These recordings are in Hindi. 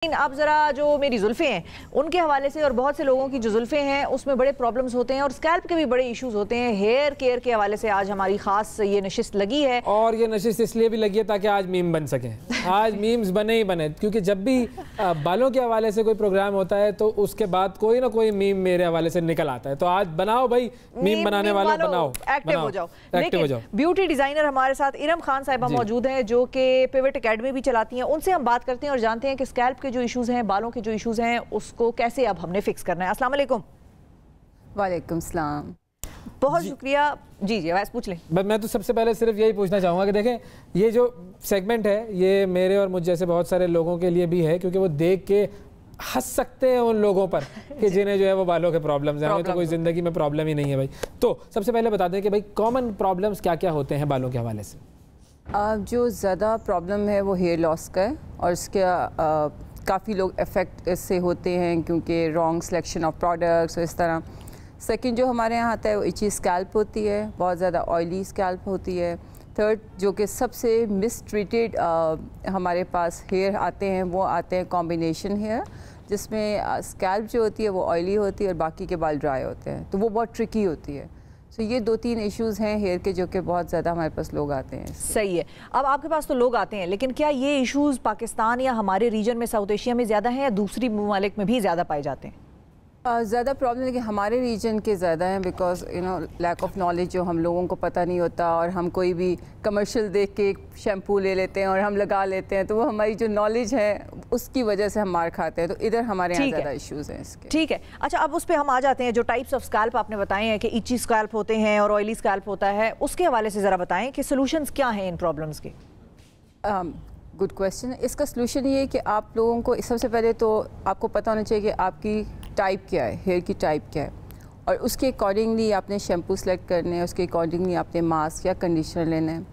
अब जरा जो मेरी जुल्फे हैं उनके हवाले से और बहुत से लोगों की जो जुल्फे हैं उसमें बड़े प्रॉब्लम्स होते हैं और स्कैल्प के भी बड़े इश्यूज होते हैं। हेयर केयर के हवाले से आज हमारी खास ये नशिस्त लगी है और ये नशिस्त इसलिए भी लगी है ताकि आज मीम बन सकें। आज मीम्स बने ही बने, क्योंकि जब भी बालों के हवाले से कोई प्रोग्राम होता है तो उसके बाद कोई ना कोई मीम मेरे हवाले से निकल आता है। तो आज बनाओ भाई, मीम बनाने वालों बनाओ, एक्टिव हो जाओ। लेकिन ब्यूटी डिजाइनर हमारे साथ इरम खान साहिबा मौजूद हैं जो कि पिवट एकेडमी भी चलाती हैं। उनसे हम बात करते हैं और जानते हैं कि स्कैल्प के जो इश्यूज हैं, बालों के जो इश्यूज हैं, उसको कैसे अब हमने फिक्स करना है। अस्सलाम वालेकुम। वालेकुम सलाम। बहुत शुक्रिया। जी जी वैसे पूछ लें। मैं तो सबसे पहले सिर्फ यही पूछना चाहूँगा कि देखें, ये जो सेगमेंट है ये मेरे और मुझ जैसे बहुत सारे लोगों के लिए भी है, क्योंकि वो देख के हंस सकते हैं उन लोगों पर कि जिन्हें जो है वो बालों के प्रॉब्लम्स हैं। हमें तो कोई ज़िंदगी में प्रॉब्लम ही नहीं है भाई। तो सबसे पहले बता दें कि भाई कॉमन प्रॉब्लम्स क्या क्या होते हैं बालों के हवाले से। जो ज़्यादा प्रॉब्लम है वो हेयर लॉस का है और इसके काफ़ी लोग इफ़ेक्ट इससे होते हैं क्योंकि रॉन्ग सिलेक्शन ऑफ प्रोडक्ट्स और इस तरह। सेकंड जो हमारे यहाँ आता है वो इची स्कैल्प होती है, बहुत ज़्यादा ऑयली स्कैल्प होती है। थर्ड जो कि सबसे मिसट्रीटेड हमारे पास हेयर आते हैं वो आते हैं कॉम्बिनेशन हेयर, जिसमें स्कैल्प जो होती है वो ऑयली होती है और बाकी के बाल ड्राई होते हैं, तो वो बहुत ट्रिकी होती है। तो ये 2-3 इश्यूज़ हैं हेयर के जो कि बहुत ज़्यादा हमारे पास लोग आते हैं। सही है। अब आपके पास तो लोग आते हैं, लेकिन क्या ये इश्यूज़ पाकिस्तान या हमारे रीजन में साउथ एशिया में ज़्यादा हैं या दूसरी ममालिक में भी ज़्यादा पाए जाते हैं? ज़्यादा प्रॉब्लम है कि हमारे रीजन के ज़्यादा हैं, बिकॉज लैक ऑफ नॉलेज, जो हम लोगों को पता नहीं होता और हम कोई भी कमर्शियल देख के शैम्पू ले लेते हैं और हम लगा लेते हैं, तो वो हमारी जो नॉलेज है उसकी वजह से हम मार खाते हैं। तो इधर हमारे यहाँ ज़्यादा इश्यूज़ हैं इसके। ठीक है। अच्छा, अब उस पर हम आ जाते हैं। जो टाइप्स ऑफ स्कैल्प आपने बताए हैं कि इची स्कैल्प होते हैं और ऑयली स्कैल्प होता है, उसके हवाले से ज़रा बताएं कि सोल्यूशंस क्या हैं इन प्रॉब्लम्स के। Good question. इसका सलूशन ये है कि आप लोगों को सबसे पहले तो आपको पता होना चाहिए कि आपकी टाइप क्या है, हेयर की टाइप क्या है, और उसके अकॉर्डिंगली आपने शैम्पू सेलेक्ट करने हैं, उसके अकॉर्डिंगली आपने मास्क या कंडीशनर लेना है।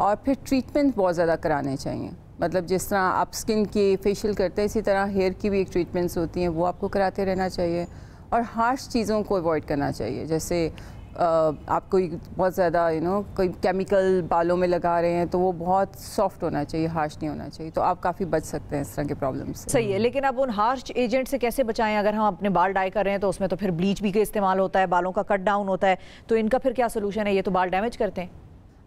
और फिर ट्रीटमेंट बहुत ज़्यादा कराने चाहिए, मतलब जिस तरह आप स्किन की फेशियल करते हैं इसी तरह हेयर की भी एक ट्रीटमेंट्स होती हैं, वो आपको कराते रहना चाहिए। और हार्श चीज़ों को अवॉइड करना चाहिए, जैसे आप कोई बहुत ज़्यादा कोई केमिकल बालों में लगा रहे हैं तो वो बहुत सॉफ्ट होना चाहिए, हार्श नहीं होना चाहिए, तो आप काफ़ी बच सकते हैं इस तरह के प्रॉब्लम से। सही है। लेकिन अब उन हार्श एजेंट से कैसे बचाएं? अगर हम अपने बाल डाई कर रहे हैं तो उसमें तो फिर ब्लीच भी का इस्तेमाल होता है, बालों का कट डाउन होता है, तो इनका फिर क्या सोल्यूशन है? ये तो बाल डैमेज करते हैं।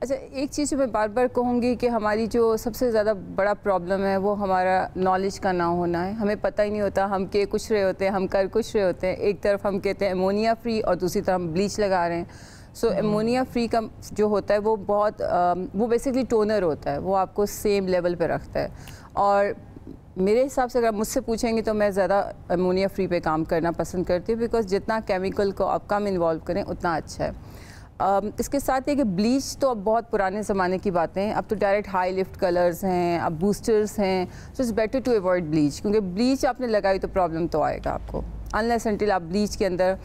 अच्छा, एक चीज़ मैं बार बार कहूँगी कि हमारी जो सबसे ज़्यादा बड़ा प्रॉब्लम है वो हमारा नॉलेज का ना होना है। हमें पता ही नहीं होता हम के कुछ रहे होते हैं, हम कर कुछ रहे होते हैं। एक तरफ हम कहते हैं अमोनिया फ्री और दूसरी तरफ हम ब्लीच लगा रहे हैं। सो अमोनिया फ्री का जो होता है वो बहुत वो बेसिकली टोनर होता है, वो आपको सेम लेवल पे रखता है। और मेरे हिसाब से अगर मुझसे पूछेंगे तो मैं ज़्यादा अमोनिया फ्री पे काम करना पसंद करती हूँ, बिकॉज जितना केमिकल को आप कम इन्वॉल्व करें उतना अच्छा है। इसके साथ ये कि ब्लीच तो अब बहुत पुराने ज़माने की बातें हैं, अब तो डायरेक्ट हाई लिफ्ट कलर्स हैं, अब बूस्टर्स हैं। So it's better to avoid bleach, क्योंकि ब्लीच आपने लगाई तो प्रॉब्लम तो आएगा आपको, अनलेस अंटिल आप ब्लीच के अंदर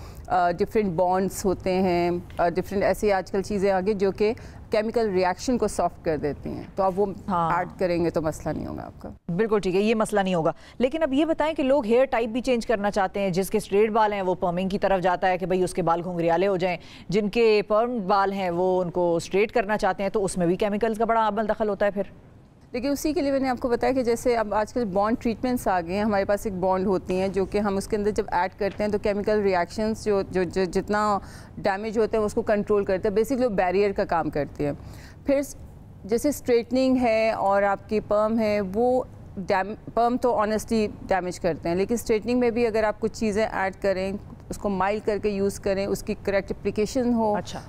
डिफरेंट बॉन्ड्स होते हैं, डिफरेंट ऐसी आजकल चीज़ें आ गई जो कि केमिकल रिएक्शन को सॉफ्ट कर देती हैं, तो आप वो ऐड करेंगे तो मसला नहीं होगा आपका। बिल्कुल ठीक है, ये मसला नहीं होगा। लेकिन अब ये बताएं कि लोग हेयर टाइप भी चेंज करना चाहते हैं। जिसके स्ट्रेट बाल हैं वो पर्मिंग की तरफ जाता है कि भाई उसके बाल घुंघरियाले हो जाएं, जिनके पर्म बाल हैं वो उनको स्ट्रेट करना चाहते हैं, तो उसमें भी केमिकल्स का बड़ा अमल दखल होता है फिर। लेकिन उसी के लिए मैंने आपको बताया कि जैसे अब आजकल बॉन्ड ट्रीटमेंट्स आ गए हैं, हमारे पास एक बॉन्ड होती हैं जो कि हम उसके अंदर जब ऐड करते हैं तो केमिकल रिएक्शंस जो जितना डैमेज होते हैं उसको कंट्रोल करते हैं, बेसिकली वो बैरियर का काम करती है। फिर जैसे स्ट्रेटनिंग है और आपकी पर्म है, वो पर्म तो ऑनेस्टली डैमेज करते हैं, लेकिन स्ट्रेटनिंग में भी अगर आप कुछ चीज़ें ऐड करें, उसको माइल्ड करके यूज़ करें, उसकी करेक्ट एप्लीकेशन हो,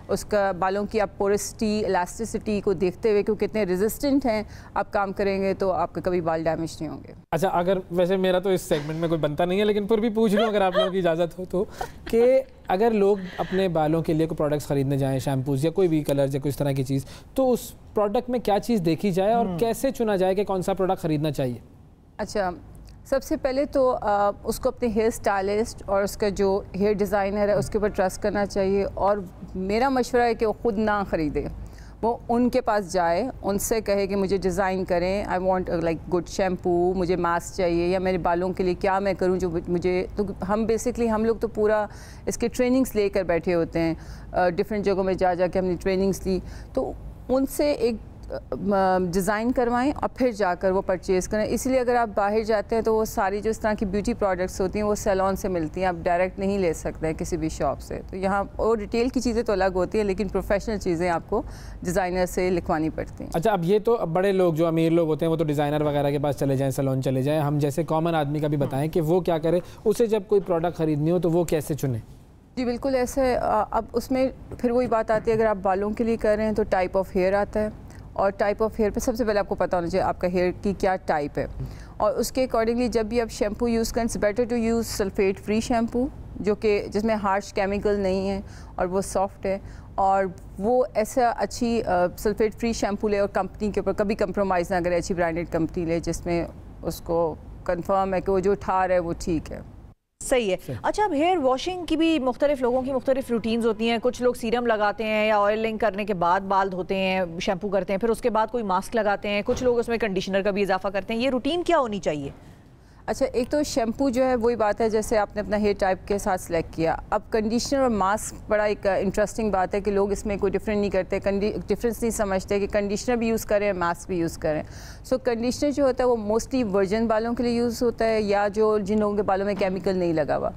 उसका बालों की आप पोरेसिटी, इलास्टिसिटी को देखते हुए कि कितने रेजिस्टेंट हैं आप काम करेंगे तो आपका कभी बाल डैमेज नहीं होंगे। अच्छा, अगर वैसे मेरा तो इस सेगमेंट में कोई बनता नहीं है, लेकिन फिर भी पूछ लूँ अगर आप लोगों की इजाज़त हो तो, कि अगर लोग अपने बालों के लिए कोई प्रोडक्ट्स ख़रीदने जाएँ, शैम्पूज़ या कोई भी कलर या कोई इस तरह की चीज़, तो उस प्रोडक्ट में क्या चीज़ देखी जाए और कैसे चुना जाए कि कौन सा प्रोडक्ट ख़रीदना चाहिए? अच्छा, सबसे पहले तो उसको अपने हेयर स्टाइलिस्ट और उसका जो हेयर डिज़ाइनर है उसके ऊपर ट्रस्ट करना चाहिए। और मेरा मशवरा है कि वो ख़ुद ना ख़रीदे, वो उनके पास जाए, उनसे कहे कि मुझे डिज़ाइन करें, I want like good shampoo, मुझे मास्क चाहिए या मेरे बालों के लिए क्या मैं करूं जो मुझे। तो हम लोग तो पूरा इसके ट्रेनिंग्स लेकर बैठे होते हैं, डिफरेंट जगहों में जा के हमने ट्रेनिंग्स ली, तो उनसे एक डिज़ाइन करवाएं और फिर जाकर वो परचेज़ करें। इसलिए अगर आप बाहर जाते हैं तो वो सारी जो इस तरह की ब्यूटी प्रोडक्ट्स होती हैं वो सैलून से मिलती हैं, आप डायरेक्ट नहीं ले सकते हैं किसी भी शॉप से। तो यहाँ और रिटेल की चीज़ें तो अलग होती हैं, लेकिन प्रोफेशनल चीज़ें आपको डिज़ाइनर से लिखवानी पड़ती हैं। अच्छा, अब ये तो बड़े लोग जो अमीर लोग होते हैं वो तो डिज़ाइनर वगैरह के पास चले जाएँ, सैलून चले जाएँ। हम जैसे कॉमन आदमी का भी बताएं कि वो क्या करे, उसे जब कोई प्रोडक्ट खरीदनी हो तो वो कैसे चुने? जी बिल्कुल ऐसे। अब उसमें फिर वही बात आती है, अगर आप बालों के लिए कर रहे हैं तो टाइप ऑफ हेयर आता है, और टाइप ऑफ हेयर पे सबसे पहले आपको पता होना चाहिए आपका हेयर की क्या टाइप है, और उसके अकॉर्डिंगली जब भी आप शैम्पू यूज़ करें, it's better to use sulphate free shampoo, जो कि जिसमें हार्श केमिकल नहीं है और वो सॉफ्ट है, और वो ऐसा अच्छी सल्फेट फ्री शैम्पू ले और कंपनी के ऊपर कभी कंप्रोमाइज़ ना करें, अच्छी ब्रांडेड कंपनी ले जिसमें उसको कंफर्म है कि वो जो उठा रहा है वो ठीक है। सही है। अच्छा, अब हेयर वॉशिंग की भी मुख्तलिफ लोगों की मुख्तलिफ रूटीन्स होती हैं। कुछ लोग सीरम लगाते हैं या ऑयलिंग करने के बाद बाल धोते हैं, शैम्पू करते हैं, फिर उसके बाद कोई मास्क लगाते हैं, कुछ लोग उसमें कंडीशनर का भी इजाफा करते हैं। ये रूटीन क्या होनी चाहिए? अच्छा, एक तो शैम्पू जो है वही बात है जैसे आपने अपना हेयर टाइप के साथ सेलेक्ट किया। अब कंडीशनर और मास्क बड़ा एक इंटरेस्टिंग बात है कि लोग इसमें कोई डिफरेंट नहीं करते, डिफरेंस नहीं समझते कि कंडीशनर भी यूज़ करें, मास्क भी यूज़ करें। सो कंडीशनर जो होता है वो मोस्टली वर्जिन बालों के लिए यूज़ होता है, या जो जिन लोगों के बालों में केमिकल नहीं लगा हुआ।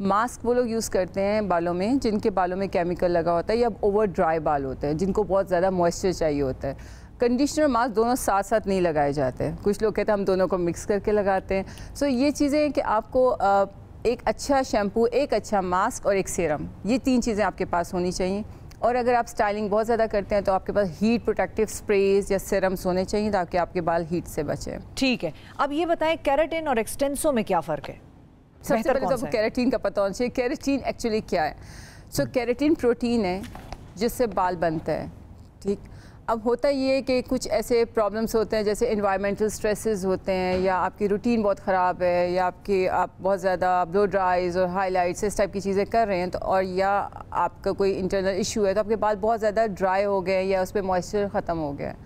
मास्क वो लोग यूज़ करते हैं बालों में जिनके बालों में केमिकल लगा होता है या ओवर ड्राई बाल होते हैं, जिनको बहुत ज़्यादा मॉइस्चर चाहिए होता है। कंडीशनर मास्क दोनों साथ साथ नहीं लगाए जाते हैं, कुछ लोग कहते हैं हम दोनों को मिक्स करके लगाते हैं। सो ये चीज़ें हैं कि आपको एक अच्छा शैम्पू, एक अच्छा मास्क और एक सीरम, ये 3 चीज़ें आपके पास होनी चाहिए। और अगर आप स्टाइलिंग बहुत ज़्यादा करते हैं तो आपके पास हीट प्रोटेक्टिव स्प्रेज या सीरम्स होने चाहिए ताकि आपके बाल हीट से बचें। ठीक है, अब ये बताएं केराटिन और एक्सटेंसो में क्या फ़र्क है? सबसे पहले तो आपको केराटिन का पता होना चाहिए। केराटिन एक्चुअली क्या है? सो केराटिन प्रोटीन है जिससे बाल बनता है, ठीक। अब होता ये है कि कुछ ऐसे प्रॉब्लम्स होते हैं जैसे एनवायरमेंटल स्ट्रेसेस होते हैं, या आपकी रूटीन बहुत ख़राब है, या आप बहुत ज़्यादा ब्लो ड्राइज और हाईलाइट्स इस टाइप की चीज़ें कर रहे हैं, तो और या आपका कोई इंटरनल इशू है तो आपके बाल बहुत ज़्यादा ड्राई हो गए या उस पर मॉइस्चर ख़त्म हो गया है।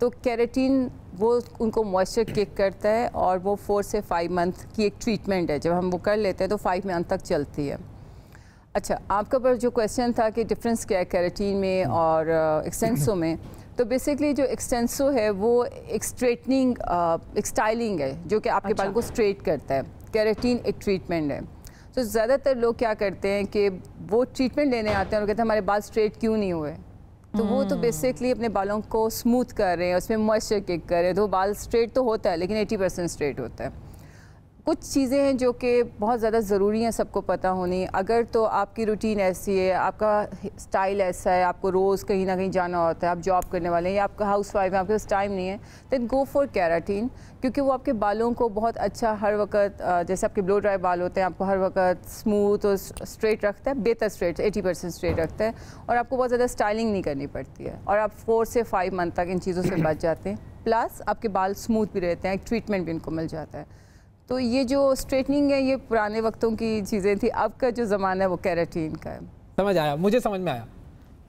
तो केराटिन वो उनको मॉइस्चर किक करता है, और वो 4 से 5 मंथ की एक ट्रीटमेंट है। जब हम वो कर लेते हैं तो 5 मंथ तक चलती है। अच्छा, आपका पर जो क्वेश्चन था कि डिफरेंस क्या है केराटिन में और एक्सटेंसो में, तो बेसिकली जो एक्सटेंसो है वो एक स्ट्रेटनिंग, एक स्टाइलिंग है जो कि आपके बाल को स्ट्रेट करता है। केराटिन एक ट्रीटमेंट है। तो ज़्यादातर लोग क्या करते हैं कि वो ट्रीटमेंट लेने आते हैं और कहते हैं हमारे बाल स्ट्रेट क्यों नहीं हुए, तो वो तो बेसिकली अपने बालों को स्मूथ कर रहे हैं, उसमें मॉइस्चर किक कर रहे हैं, तो बाल स्ट्रेट तो होता है लेकिन 80% स्ट्रेट होता है। कुछ चीज़ें हैं जो कि बहुत ज़्यादा ज़रूरी हैं सबको पता होनी। अगर तो आपकी रूटीन ऐसी है, आपका स्टाइल ऐसा है, आपको रोज़ कहीं ना कहीं जाना होता है, आप जॉब करने वाले हैं या आपका हाउस वाइफ है, आपके पास टाइम नहीं है, देन गो फॉर केराटिन, क्योंकि वो आपके बालों को बहुत अच्छा हर वक्त, जैसे आपके ब्लो ड्राई बाल होते हैं, आपको हर वक्त स्मूथ और स्ट्रेट रखता है, बेहतर स्ट्रेट, 80% स्ट्रेट रखता है, और आपको बहुत ज़्यादा स्टाइलिंग नहीं करनी पड़ती है, और आप 4 से 5 मंथ तक इन चीज़ों से बच जाते हैं। प्लस आपके बाल स्मूथ भी रहते हैं, एक ट्रीटमेंट भी इनको मिल जाता है। तो ये जो स्ट्रेटनिंग है ये पुराने वक्तों की चीज़ें थी, अब का जो ज़माना है वो केराटिन का है। समझ आया, मुझे समझ में आया।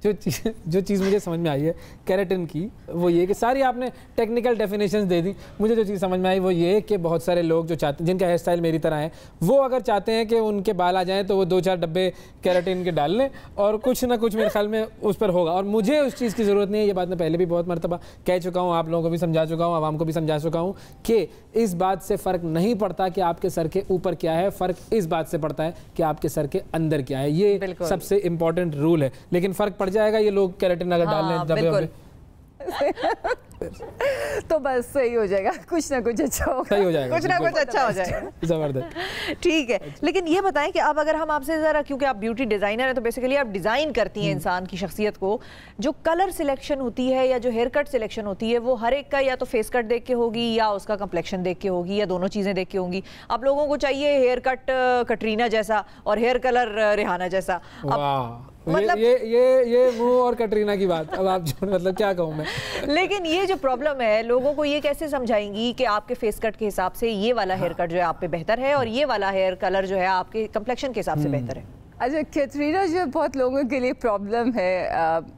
जो चीज़ मुझे समझ में आई है केराटिन की, वो ये कि सारी आपने टेक्निकल डेफिनेशंस दे दी। मुझे जो चीज़ समझ में आई वो ये कि बहुत सारे लोग जो चाहते हैं, जिनका हेयर स्टाइल मेरी तरह है, वो अगर चाहते हैं कि उनके बाल आ जाएं तो वो 2-4 डब्बे केराटिन के डाल लें और कुछ ना कुछ मेरे ख्याल में उस पर होगा। और मुझे उस चीज़ की ज़रूरत नहीं है। ये बात मैं पहले भी बहुत मरतबा कह चुका हूँ, आप लोगों को भी समझा चुका हूँ, आवाम को भी समझा चुका हूँ कि इस बात से फ़र्क नहीं पड़ता कि आपके सर के ऊपर क्या है, फ़र्क इस बात से पड़ता है कि आपके सर के अंदर क्या है। ये सबसे इंपॉर्टेंट रूल है। लेकिन फ़र्क पड़ जाएगा ये लोग केराटिन अगर डाल लें दबे तो बस सही हो जाएगा, कुछ ना कुछ अच्छा होगा, सही हो जाएगा, कुछ ना कुछ अच्छा हो जाएगा। जबरदस्त, ठीक है। लेकिन ये बताएं कि अब अगर हम आपसे ज़रा, क्योंकि आप ब्यूटी डिज़ाइनर हैं तो बेसिकली आप डिज़ाइन करती हैं इंसान की शख्सियत को, जो कलर सिलेक्शन होती है या जो हेयर कट सिलेक्शन होती है वो हर एक का या तो फेस कट देख के होगी या उसका कंप्लेक्शन देख के होगी या दोनों चीज़ें देख के होंगी। आप लोगों को चाहिए हेयर कट कटरीना जैसा और हेयर कलर रेहाना जैसा। मतलब ये मुंह और कटरीना की बात, अब आप जो मतलब क्या कहूँ मैं। लेकिन ये जो प्रॉब्लम है, लोगों को ये कैसे समझाएंगी कि आपके फेस कट के हिसाब से ये वाला हेयर कट जो है आप पे बेहतर है और ये वाला हेयर कलर जो है आपके कंप्लेक्शन के हिसाब से बेहतर है। अच्छा, कैटरीना जो बहुत लोगों के लिए प्रॉब्लम है,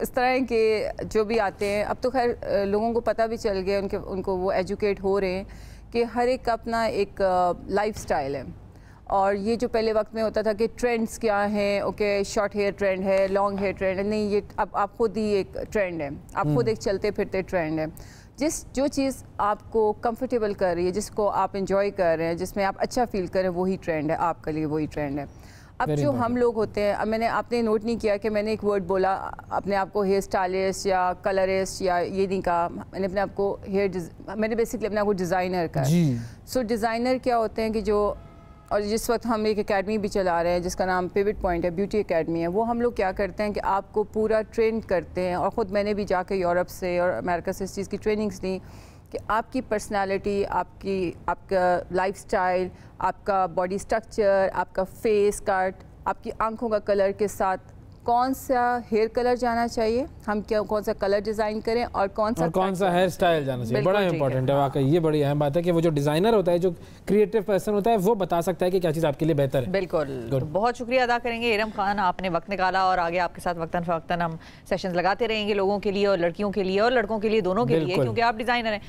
इस तरह के जो भी आते हैं, अब तो खैर लोगों को पता भी चल गया, उनको वो एजुकेट हो रहे हैं कि हर एक का अपना एक लाइफ स्टाइल है और ये जो पहले वक्त में होता था कि ट्रेंड्स क्या हैं, ओके शॉर्ट हेयर ट्रेंड है, लॉन्ग हेयर ट्रेंड है, नहीं ये अब आप खुद ही एक ट्रेंड है, आप खुद एक चलते फिरते ट्रेंड है। जो चीज़ आपको कंफर्टेबल कर रही है, जिसको आप इंजॉय कर रहे हैं, जिसमें आप अच्छा फील कर रहे हैं, वही ट्रेंड है, आपके लिए वही ट्रेंड है। अब जो हम लोग होते हैं, अब आपने नोट नहीं किया कि मैंने एक वर्ड बोला, अपने आप को हेयर स्टाइलिस्ट या कलरिस्ट या ये नहीं कहा, मैंने अपने आप को मैंने बेसिकली अपने आप को डिज़ाइनर कहा। सो डिज़ाइनर क्या होते हैं कि जो, और जिस वक्त हम एक एकेडमी भी चला रहे हैं जिसका नाम पिवट पॉइंट है, ब्यूटी एकेडमी है, वो हम लोग क्या करते हैं कि आपको पूरा ट्रेन करते हैं। और ख़ुद मैंने भी जाके यूरोप से और अमेरिका से इस चीज़ की ट्रेनिंग्स ली कि आपकी पर्सनालिटी, आपका लाइफस्टाइल, आपका बॉडी स्ट्रक्चर, आपका फेस कट, आपकी आंखों का कलर के साथ कौन सा हेयर कलर जाना चाहिए, हम कौन सा कलर डिज़ाइन करें और कौन सा हेयर स्टाइल जाना चाहिए, बड़ा इंपॉर्टेंट है वाकई। ये बड़ी अहम बात है कि वो जो डिज़ाइनर होता है, जो क्रिएटिव पर्सन होता है, वो बता सकता है कि क्या चीज़ आपके लिए बेहतर है। बिल्कुल, तो बहुत शुक्रिया अदा करेंगे इरम खान, आपने वक्त निकाला और आगे आपके साथ वक्तन फ़वक्तन हम सेशंस लगाते रहेंगे लोगों के लिए, और लड़कियों के लिए और लड़कों के लिए, दोनों के लिए, क्योंकि आप डिज़ाइनर हैं।